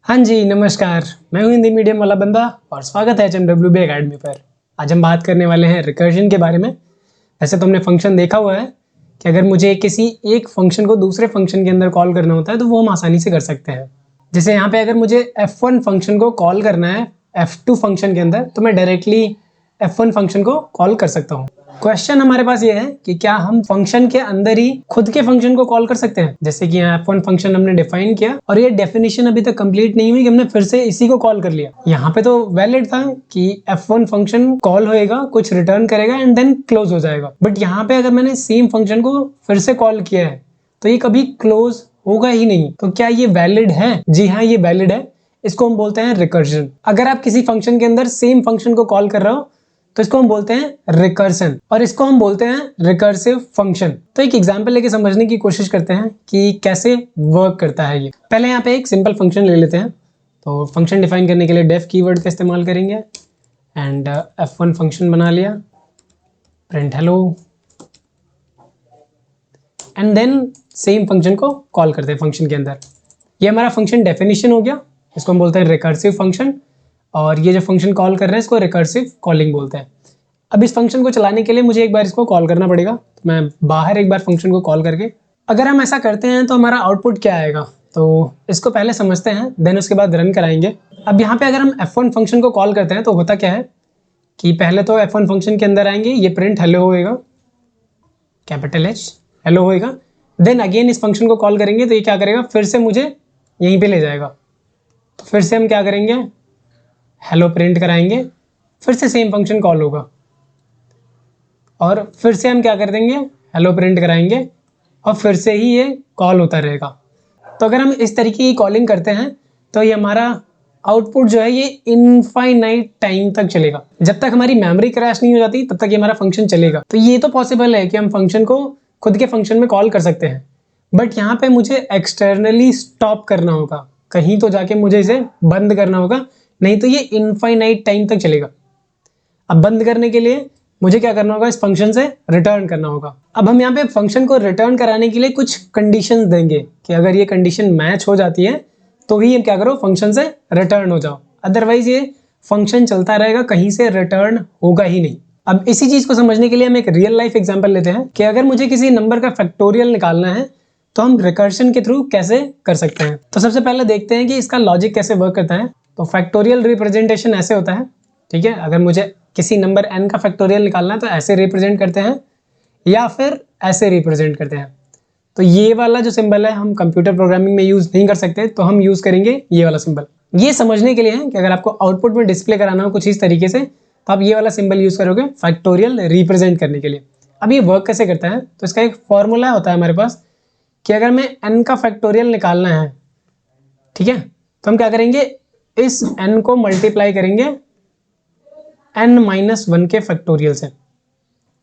हाँ जी, नमस्कार। मैं हूँ हिंदी मीडियम वाला बंदा और स्वागत है HMWB अकेडमी पर। आज हम बात करने वाले हैं रिकर्जन के बारे में। वैसे तो हमने फंक्शन देखा हुआ है कि अगर मुझे किसी एक फंक्शन को दूसरे फंक्शन के अंदर कॉल करना होता है तो वो हम आसानी से कर सकते हैं। जैसे यहाँ पे अगर मुझे F1 फंक्शन को कॉल करना है F2 फंक्शन के अंदर, तो मैं डायरेक्टली F1 फंक्शन को कॉल कर सकता हूँ। क्वेश्चन हमारे पास ये है कि क्या हम फंक्शन के अंदर ही खुद के फंक्शन को कॉल कर सकते हैं। जैसे कि यहाँ F1 फंक्शन हमने डिफाइन किया और ये डेफिनेशन अभी तक कंप्लीट नहीं हुई कि हमने फिर से इसी को कॉल कर लिया। यहाँ पे तो वैलिड था कि F1 फंक्शन कॉल होएगा, कुछ रिटर्न करेगा एंड देन क्लोज हो जाएगा। बट यहाँ पे अगर मैंने सेम फंक्शन को फिर से कॉल किया है तो ये कभी क्लोज होगा ही नहीं। तो क्या ये वैलिड है? जी हाँ, ये वैलिड है। इसको हम बोलते हैं रिकर्जन। अगर आप किसी फंक्शन के अंदर सेम फंक्शन को कॉल कर रहे हो तो इसको हम बोलते हैं रिकर्सन और इसको हम बोलते हैं रिकर्सिव फंक्शन। तो एक एग्जांपल लेके समझने की कोशिश करते हैं कि कैसे वर्क करता है ये। पहले यहाँ पे एक सिंपल फंक्शन ले लेते हैं। तो फंक्शन डिफाइन करने के लिए डेफ कीवर्ड का इस्तेमाल करेंगे एंड F1 फंक्शन बना लिया, print hello and then same function को कॉल करते हैं फंक्शन के अंदर। ये हमारा फंक्शन डेफिनेशन हो गया, इसको हम बोलते हैं रिकर्सिव फंक्शन। और ये जो फंक्शन कॉल कर रहे हैं इसको रिकर्सिव कॉलिंग बोलते हैं। अब इस फंक्शन को चलाने के लिए मुझे एक बार इसको कॉल करना पड़ेगा। तो मैं बाहर एक बार फंक्शन को कॉल करके, अगर हम ऐसा करते हैं तो हमारा आउटपुट क्या आएगा, तो इसको पहले समझते हैं, देन उसके बाद रन कराएंगे। अब यहाँ पे अगर हम F1 फंक्शन को कॉल करते हैं तो होता क्या है कि पहले तो F1 फंक्शन के अंदर आएंगे, ये प्रिंट हेलो होएगा, कैपिटल H हेलो होएगा। देन अगेन इस फंक्शन को कॉल करेंगे तो ये क्या करेगा, फिर से मुझे यहीं पे ले जाएगा। तो फिर से हम क्या करेंगे, हेलो प्रिंट कराएंगे, फिर से सेम फंक्शन कॉल होगा और फिर से हम क्या कर देंगे, हेलो प्रिंट कराएंगे और फिर से ही ये कॉल होता रहेगा। तो अगर हम इस तरीके की कॉलिंग करते हैं तो ये हमारा आउटपुट जो है ये इनफाइनाइट टाइम तक चलेगा। जब तक हमारी मेमोरी क्रैश नहीं हो जाती तब तक ये हमारा फंक्शन चलेगा। तो ये तो पॉसिबल है कि हम फंक्शन को खुद के फंक्शन में कॉल कर सकते हैं, बट यहाँ पे मुझे एक्सटर्नली स्टॉप करना होगा, कहीं तो जाके मुझे इसे बंद करना होगा, नहीं तो ये इनफाइनाइट टाइम तक चलेगा। अब बंद करने के लिए मुझे क्या करना होगा, इस फंक्शन से रिटर्न करना होगा। अब हम यहाँ पे फंक्शन को रिटर्न कराने के लिए कुछ कंडीशंस देंगे कि अगर ये कंडीशन मैच हो जाती है तो ही हम क्या करो, फंक्शन से रिटर्न हो जाओ, अदरवाइज ये फंक्शन चलता रहेगा, कहीं से रिटर्न होगा ही नहीं। अब इसी चीज को समझने के लिए हम एक रियल लाइफ एग्जाम्पल लेते हैं कि अगर मुझे किसी नंबर का फैक्टोरियल निकालना है तो हम रिकर्शन के थ्रू कैसे कर सकते हैं। तो सबसे पहले देखते हैं कि इसका लॉजिक कैसे वर्क करता है। तो फैक्टोरियल रिप्रेजेंटेशन ऐसे होता है, ठीक है। अगर मुझे किसी नंबर n का फैक्टोरियल निकालना है तो ऐसे रिप्रेजेंट करते हैं या फिर ऐसे रिप्रेजेंट करते हैं। तो ये वाला जो सिंबल है हम कंप्यूटर प्रोग्रामिंग में यूज नहीं कर सकते, तो हम यूज करेंगे ये वाला सिंबल। ये समझने के लिए है कि अगर आपको आउटपुट में डिस्प्ले कराना हो कुछ इस तरीके से तो आप ये वाला सिंबल यूज करोगे फैक्टोरियल रिप्रेजेंट करने के लिए। अब ये वर्क कैसे करता है, तो इसका एक फॉर्मूला होता है हमारे पास कि अगर मैं n का फैक्टोरियल निकालना है, ठीक है, तो हम क्या करेंगे, इस n को मल्टीप्लाई करेंगे n-1 के फैक्टोरियल से।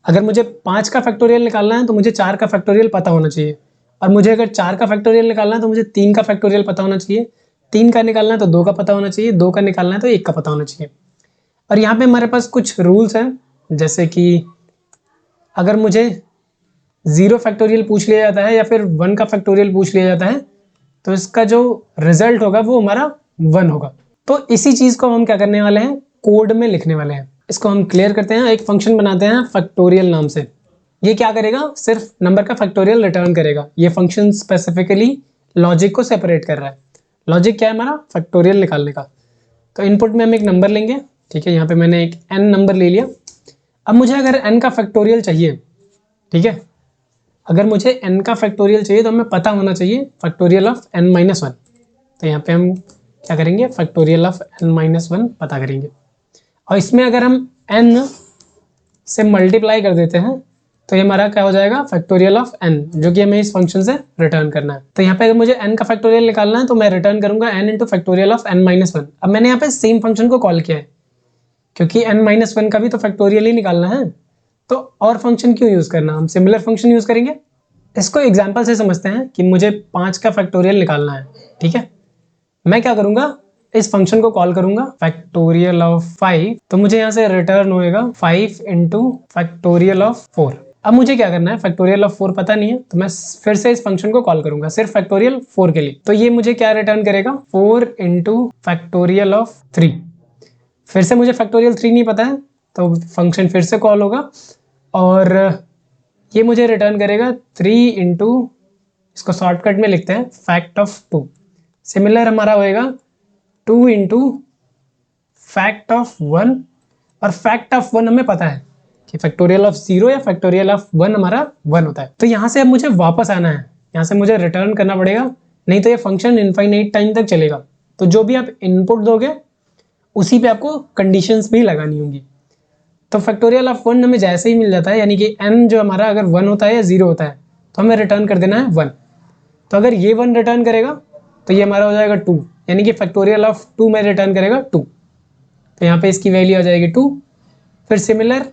अगर मुझे 5 का फैक्टोरियल निकालना है तो मुझे 4 का फैक्टोरियल पता होना चाहिए, और मुझे अगर 4 का फैक्टोरियल निकालना है तो मुझे 3 का फैक्टोरियल पता होना चाहिए, 3 का निकालना है तो 2 का पता होना चाहिए, 2 का निकालना है तो 1 का पता होना चाहिए। और यहाँ पे हमारे पास कुछ रूल्स हैं, जैसे कि अगर मुझे 0 फैक्टोरियल पूछ लिया जाता है या फिर 1 का फैक्टोरियल पूछ लिया जाता है तो इसका जो रिजल्ट होगा वो हमारा 1 होगा। तो इसी चीज को हम क्या करने वाले हैं, कोड में लिखने वाले हैं। इसको हम क्लियर करते हैं, एक फंक्शन बनाते हैं फैक्टोरियल नाम से। ये क्या करेगा, सिर्फ नंबर का फैक्टोरियल रिटर्न करेगा। ये फंक्शन स्पेसिफिकली लॉजिक को सेपरेट कर रहा है। लॉजिक क्या है हमारा, फैक्टोरियल निकालने का। तो इनपुट में हम एक नंबर लेंगे, ठीक है, यहाँ पे मैंने एक n नंबर ले लिया। अब मुझे अगर n का फैक्टोरियल चाहिए, ठीक है, अगर मुझे n का फैक्टोरियल चाहिए तो हमें पता होना चाहिए फैक्टोरियल ऑफ n-1। तो यहाँ पे हम क्या करेंगे, फैक्टोरियल ऑफ n-1 पता करेंगे, और इसमें अगर हम n से मल्टीप्लाई कर देते हैं तो ये हमारा क्या हो जाएगा, फैक्टोरियल ऑफ n, जो कि हमें इस फंक्शन से रिटर्न करना है। तो यहाँ पे अगर मुझे n का फैक्टोरियल निकालना है तो मैं रिटर्न करूंगा n into factorial of n-1। अब मैंने यहाँ पे सेम फंक्शन को कॉल किया है क्योंकि n-1 का भी तो फैक्टोरियल ही निकालना है, तो और फंक्शन क्यों यूज करना, हम सिमिलर फंक्शन यूज करेंगे। इसको एग्जांपल से समझते हैं कि मुझे 5 का फैक्टोरियल निकालना है, ठीक है। मैं क्या करूंगा, इस फंक्शन को कॉल करूंगा फैक्टोरियल ऑफ 5, तो मुझे यहाँ से रिटर्न होएगा 5 इंटू फैक्टोरियल ऑफ 4। अब मुझे क्या करना है, फैक्टोरियल ऑफ 4 पता नहीं है, तो मैं फिर से इस फंक्शन को कॉल करूंगा सिर्फ फैक्टोरियल 4 के लिए। तो ये मुझे क्या रिटर्न करेगा, 4 इंटू फैक्टोरियल ऑफ 3। फिर से मुझे फैक्टोरियल 3 नहीं पता है, तो फंक्शन फिर से कॉल होगा और ये मुझे रिटर्न करेगा 3 इंटू, इसको शॉर्टकट में लिखते हैं फैक्ट ऑफ 2। सिमिलर हमारा होएगा 2 इंटू फैक्ट ऑफ 1, और फैक्ट ऑफ 1 हमें पता है कि फैक्टोरियल ऑफ 0 या फैक्टोरियल ऑफ 1 हमारा 1 होता है। तो यहाँ से अब मुझे वापस आना है, यहाँ से मुझे रिटर्न करना पड़ेगा, नहीं तो ये फंक्शन इनफाइनाइट टाइम तक चलेगा। तो जो भी आप इनपुट दोगे उसी पे आपको कंडीशंस भी लगानी होंगी। तो फैक्टोरियल ऑफ 1 हमें जैसे ही मिल जाता है, यानी कि n जो हमारा अगर 1 होता है या 0 होता है तो हमें रिटर्न कर देना है 1। तो अगर ये 1 रिटर्न करेगा तो ये हमारा हो जाएगा 2, यानी कि फैक्टोरियल ऑफ 2 में रिटर्न करेगा 2। तो यहाँ पे इसकी वैल्यू आ जाएगी 2। फिर सिमिलर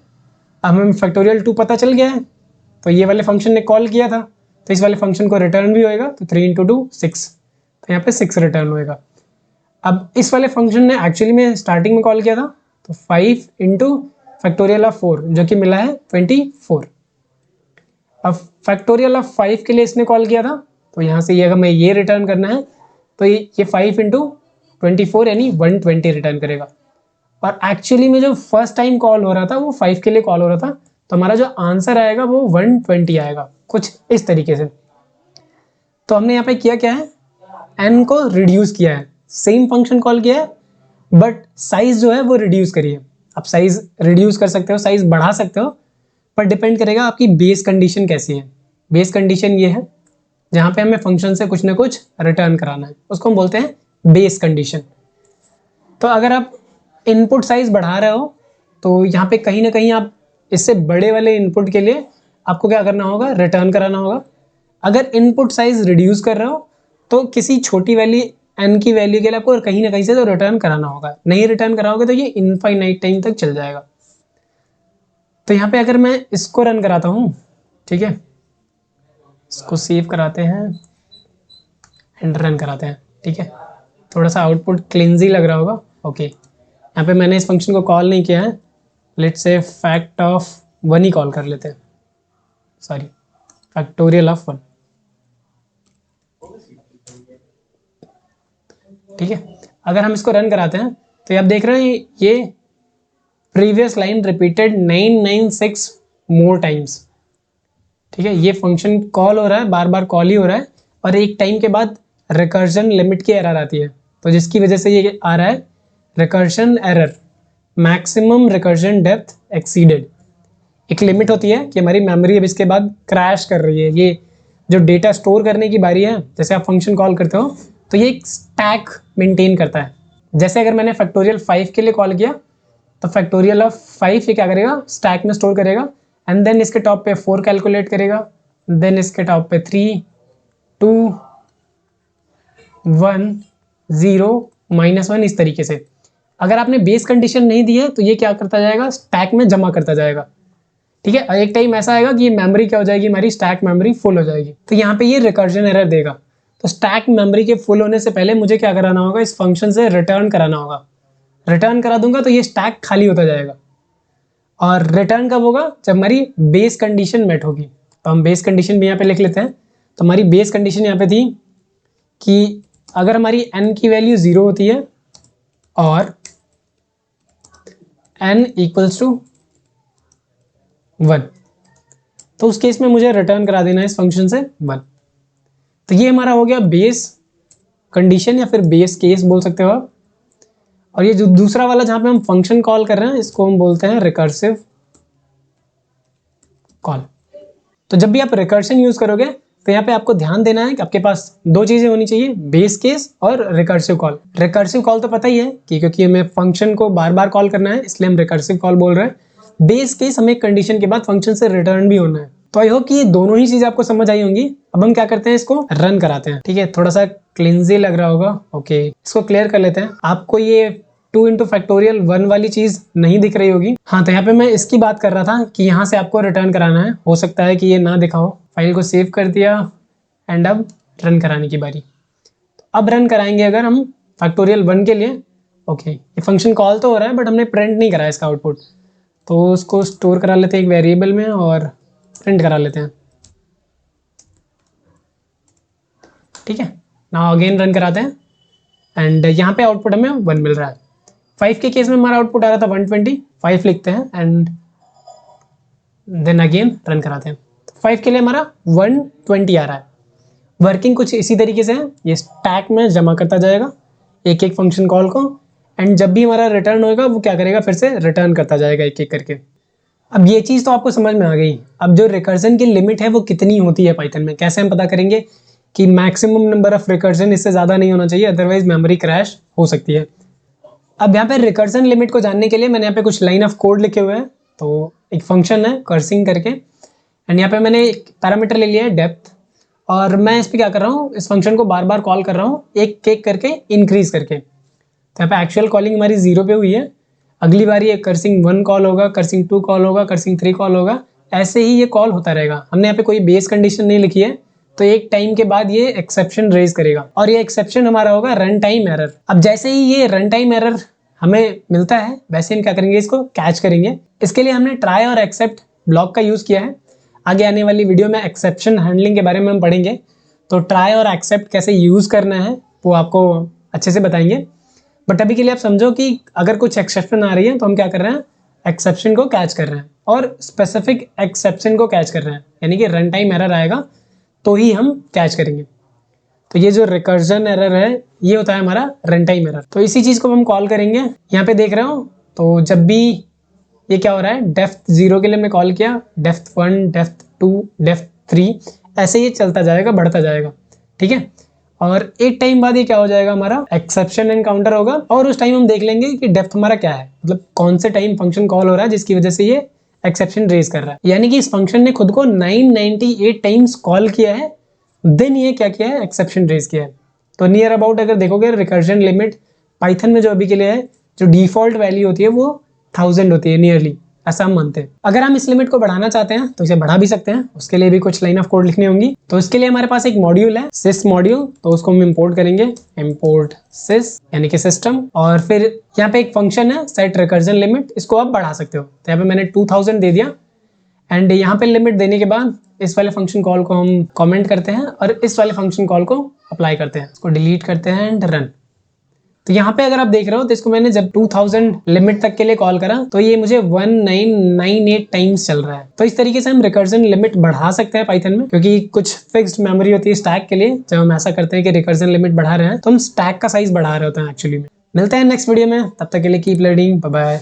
हमें फैक्टोरियल 2 पता चल गया है, तो ये वाले फंक्शन ने कॉल किया था, तो इस वाले फंक्शन को रिटर्न भी होएगा, तो 3 इंटू 2 6, तो यहाँ पे 6 रिटर्न होएगा। अब इस वाले फंक्शन ने एक्चुअली में स्टार्टिंग में कॉल किया था, तो 5 इंटू फैक्टोरियल ऑफ 4 जो कि मिला है 24। अब फैक्टोरियल ऑफ 5 के लिए इसने कॉल किया था, तो यहाँ से ये हमें ये रिटर्न करना है, तो ये 5 इंटू 24 यानी 120 रिटर्न करेगा। और एक्चुअली में जो फर्स्ट टाइम कॉल हो रहा था वो 5 के लिए कॉल हो रहा था, तो हमारा जो आंसर आएगा वो 120 आएगा, कुछ इस तरीके से। तो हमने यहाँ पे किया क्या है, n को रिड्यूस किया है, सेम फंक्शन कॉल किया है बट साइज जो है वो रिड्यूस करिए। आप साइज रिड्यूस कर सकते हो, साइज बढ़ा सकते हो, पर डिपेंड करेगा आपकी बेस कंडीशन कैसी है। बेस कंडीशन ये है जहाँ पे हमें फंक्शन से कुछ ना कुछ रिटर्न कराना है, उसको हम बोलते हैं बेस कंडीशन। तो अगर आप इनपुट साइज बढ़ा रहे हो तो यहाँ पे कहीं ना कहीं आप इससे बड़े वाले इनपुट के लिए आपको क्या करना होगा, रिटर्न कराना होगा। अगर इनपुट साइज रिड्यूस कर रहे हो तो किसी छोटी वैल्यू n की वैल्यू के लिए आपको कहीं ना कहीं से तो रिटर्न कराना होगा, नहीं रिटर्न कराओगे तो ये इनफाइनाइट टाइम तक चल जाएगा। तो यहाँ पे अगर मैं इसको रन कराता हूँ, ठीक है, इसको सेव कराते हैं एंड रन कराते हैं, ठीक है, थोड़ा सा आउटपुट क्लिनजी लग रहा होगा। ओके, यहाँ पे मैंने इस फंक्शन को कॉल नहीं किया है, let's say fact of 1 he call कर लेते हैं, सॉरी फैक्टोरियल ऑफ 1, ठीक है। अगर हम इसको रन कराते हैं तो ये आप देख रहे हैं ये previous line repeated 996 more times, ठीक है। ये फंक्शन कॉल हो रहा है, बार बार कॉल ही हो रहा है, और एक टाइम के बाद रिकर्जन लिमिट की एरर आती है, तो जिसकी वजह से ये आ रहा है recursion error, maximum recursion depth exceeded. एक लिमिट होती है कि हमारी मेमोरी अब इसके बाद क्रैश कर रही है, ये जो डेटा स्टोर करने की बारी है, जैसे आप फंक्शन कॉल करते हो तो ये एक स्टैक मेंटेन करता है। जैसे अगर मैंने फैक्टोरियल 5 के लिए कॉल किया तो फैक्टोरियल ऑफ 5 ये क्या करेगा, स्टैक में स्टोर करेगा, एंड देन इसके टॉप पे 4 कैलकुलेट करेगा, देन इसके टॉप पे 3 2 1 0 -1, इस तरीके से। अगर आपने बेस कंडीशन नहीं दी है तो ये क्या करता जाएगा, स्टैक में जमा करता जाएगा, ठीक है। एक टाइम ऐसा आएगा कि ये मेमोरी क्या हो जाएगी, हमारी स्टैक मेमोरी फुल हो जाएगी, तो यहाँ पे ये रिकर्जन एरर देगा। तो स्टैक मेमोरी के फुल होने से पहले मुझे क्या कराना होगा, इस फंक्शन से रिटर्न कराना होगा। रिटर्न करा दूंगा तो ये स्टैक खाली होता जाएगा, और रिटर्न कब होगा, जब हमारी बेस कंडीशन मेट होगी। तो हम बेस कंडीशन भी यहाँ पे लिख लेते हैं। तो हमारी बेस कंडीशन यहाँ पे थी कि अगर हमारी n की वैल्यू 0 होती है और n इक्वल्स टू 1, तो उस केस में मुझे रिटर्न करा देना है इस फंक्शन से 1। तो ये हमारा हो गया बेस कंडीशन या फिर बेस केस बोल सकते हो आप। और ये जो दूसरा वाला जहां पे हम फंक्शन कॉल कर रहे हैं, इसको हम बोलते हैं रिकर्सिव कॉल। तो जब भी आप रिकर्शन यूज करोगे तो यहाँ पे आपको ध्यान देना है कि आपके पास दो चीजें होनी चाहिए, बेस केस और रिकर्सिव कॉल। रिकर्सिव कॉल तो पता ही है कि क्योंकि हमें फंक्शन को बार बार कॉल करना है इसलिए हम रिकर्सिव कॉल बोल रहे हैं। बेस केस हमें कंडीशन के बाद फंक्शन से रिटर्न भी होना है। तो आई होप कि ये दोनों ही चीजें आपको समझ आई होंगी। अब हम क्या करते हैं, इसको रन कराते हैं, ठीक है। थोड़ा सा क्लिनजी लग रहा होगा, ओके, इसको क्लियर कर लेते हैं। आपको ये 2 इंटू फैक्टोरियल 1 वाली चीज नहीं दिख रही होगी। हाँ, तो यहाँ पे मैं इसकी बात कर रहा था कि यहाँ से आपको रिटर्न कराना है। हो सकता है कि ये ना दिखाओ। फाइल को सेव कर दिया एंड अब रन कराने की बारी। तो अब रन कराएंगे अगर हम फैक्टोरियल 1 के लिए, ओके, ये फंक्शन कॉल तो हो रहा है बट हमने प्रिंट नहीं करा इसका आउटपुट, तो उसको स्टोर करा लेते हैं एक वेरिएबल में और प्रिंट करा लेते हैं। ठीक है, नाउ अगेन रन कराते हैं एंड यहाँ पे आउटपुट हमें 1 मिल रहा है। 5 के केस में हमारा आउटपुट आ रहा था 120, 5 लिखते हैं एंड देन अगेन रन कराते हैं। 5 के लिए हमारा 120 आ रहा है। वर्किंग कुछ इसी तरीके से है, ये स्टैक में जमा करता जाएगा एक एक फंक्शन कॉल को, एंड जब भी हमारा रिटर्न होगा वो क्या करेगा, फिर से रिटर्न करता जाएगा एक एक करके। अब ये चीज़ तो आपको समझ में आ गई। अब जो रिकर्जन की लिमिट है वो कितनी होती है पाइथन में, कैसे हम पता करेंगे कि मैक्सिमम नंबर ऑफ रिकर्जन, इससे ज़्यादा नहीं होना चाहिए, अदरवाइज मेमोरी क्रैश हो सकती है। अब यहाँ पे रिकर्जन लिमिट को जानने के लिए मैंने यहाँ पे कुछ लाइन ऑफ कोड लिखे हुए हैं। तो एक फंक्शन है कर्सिंग करके, एंड यहाँ पे मैंने एक पैरामीटर ले लिया है डेप्थ, और मैं इस पर क्या कर रहा हूँ, इस फंक्शन को बार बार कॉल कर रहा हूँ एक एक करके इंक्रीज करके। तो यहाँ पे एक्चुअल कॉलिंग हमारी 0 पे हुई है, अगली बार ये कर्सिंग 1 कॉल होगा, कर्सिंग 2 कॉल होगा, कर्सिंग 3 कॉल होगा, ऐसे ही ये कॉल होता रहेगा। हमने यहाँ पे कोई बेस कंडीशन नहीं लिखी है, तो एक टाइम के बाद ये एक्सेप्शन रेज करेगा, और ये एक्सेप्शन हमारा होगा रन टाइम एरर। अब जैसे ही ये रन टाइम एरर हमें मिलता है, वैसे हम क्या करेंगे, इसको कैच करेंगे। इसके लिए हमने ट्राई और एक्सेप्ट ब्लॉक का यूज किया है। आगे आने वाली वीडियो में एक्सेप्शन हैंडलिंग के बारे में हम पढ़ेंगे, तो ट्राई और एक्सेप्ट कैसे यूज करना है वो आपको अच्छे से बताएंगे। बट अभी के लिए आप समझो कि अगर कुछ एक्सेप्शन आ रही है तो हम क्या कर रहे हैं, एक्सेप्शन को कैच कर रहे हैं, और स्पेसिफिक एक्सेप्शन को कैच कर रहे हैं, यानी कि रन टाइम एरर आएगा तो ही हम कैच करेंगे। तो ये जो रिकर्जन एरर है ये होता है हमारा रन टाइम एरर। तो इसी चीज़ को हम कॉल करेंगे। यहाँ पे देख रहे हो, तो जब भी ये क्या हो रहा है, डेप्थ 0 के लिए हमने कॉल किया, डेप्थ 1, डेप्थ 2, डेप्थ 3, ऐसे ये चलता जाएगा, बढ़ता जाएगा। ठीक है, और एक टाइम बाद ये क्या हो जाएगा, हमारा एक्सेप्शन एनकाउंटर होगा, और उस टाइम हम देख लेंगे कि डेप्थ हमारा क्या है, मतलब कौन से टाइम फंक्शन कॉल हो रहा है जिसकी वजह से ये एक्सेप्शन रेज कर रहा है। यानी कि इस फंक्शन ने खुद को 998 टाइम्स कॉल किया है, देन ये क्या किया है, एक्सेप्शन रेज किया है। तो नियर अबाउट अगर देखोगे रिकर्जन लिमिट पाइथन में जो अभी के लिए है, जो डिफॉल्ट वैल्यू होती है वो 1000 होती है नियरली, ऐसा हम मानते हैं। अगर हम इस लिमिट को बढ़ाना चाहते हैं तो इसे बढ़ा भी सकते हैं, उसके लिए भी कुछ लाइन ऑफ कोड लिखनी होंगी। तो इसके लिए हमारे पास एक मॉड्यूल है sys मॉड्यूल, तो उसको हम इंपोर्ट करेंगे, इंपोर्ट sys यानी कि सिस्टम, और फिर यहाँ पे एक फंक्शन है सेट रिकर्जन लिमिट, इसको आप बढ़ा सकते हो। तो यहाँ पे मैंने 2000 दे दिया, एंड यहाँ पे लिमिट देने के बाद इस वाले फंक्शन कॉल को हम कमेंट करते हैं और इस वाले फंक्शन कॉल को अप्लाई करते हैं, इसको डिलीट करते हैं एंड रन। तो यहाँ पे अगर आप देख रहे हो तो इसको मैंने जब 2000 लिमिट तक के लिए कॉल करा तो ये मुझे 1998 टाइम्स चल रहा है। तो इस तरीके से हम रिकर्जन लिमिट बढ़ा सकते हैं पाइथन में, क्योंकि कुछ फिक्स्ड मेमोरी होती है स्टैक के लिए। जब हम ऐसा करते हैं कि रिकर्जन लिमिट बढ़ा रहे हैं तो हम स्टैक का साइज बढ़ा रहे होते हैं एक्चुअली में। मिलते हैं नेक्स्ट वीडियो में, तब तक के लिए कीप लर्निंग, बाय बाय।